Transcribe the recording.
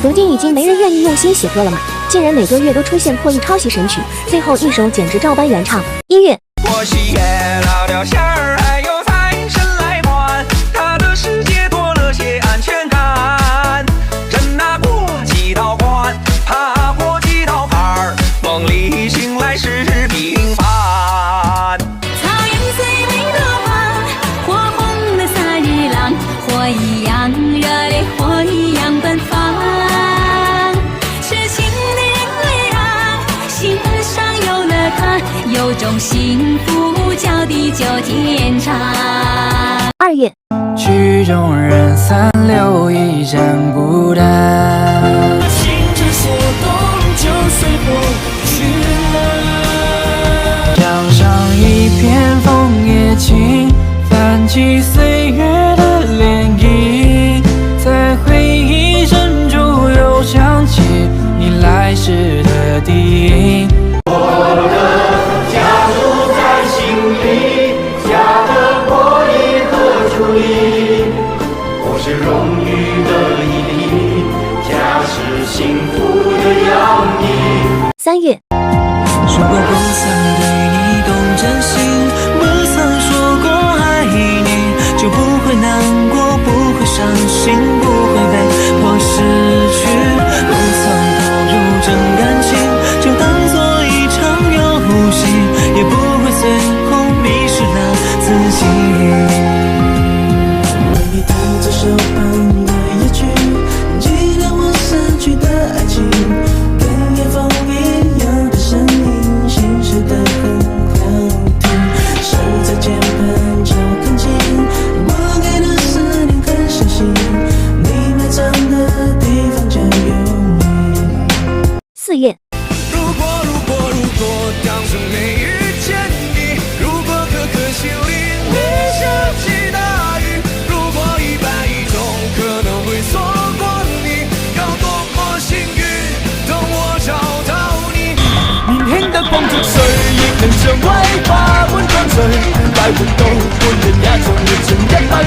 如今已经没人愿意用心写歌了嘛，竟然每个月都出现破亿抄袭神曲，最后一首简直照搬原唱。音乐。我喜悦老掉线儿，还有财神来还，他的世界多了些安全感。人哪过几道关，爬过几道坎儿，梦里醒来是平凡。草原最美的花，火红的萨日朗，火一样热烈，火一样奔放。痴情的人儿啊，心上有了他，有种幸福叫地久天长。2月，曲终人散，留一盏孤单。心之所动，就随风去了。江上一片枫叶轻，泛起岁月的涟漪，在回忆深处又想起你来时的低吟。是荣誉的意义，家是幸福的洋溢。3月，如果不曾对你动真心，不曾说过爱你，就不会难过，不会伤心，不会被迫失去。不曾投入真感情，就当作一场游戏，也不会最后迷失了自己。手旁的野趣，纪念我逝去的爱情，跟夜风一样的声音，心事的很好听。手在键盘敲很轻，我给的思念很小心，你埋藏的地方就有你。4月，如果当初没遇见你，如果颗颗心里没下起大雨，如果一败一中可能会错过你，要多么幸运，等我找到你。年輕得幫着誰，亦能像威化般乾脆，快活到半人也像活盡100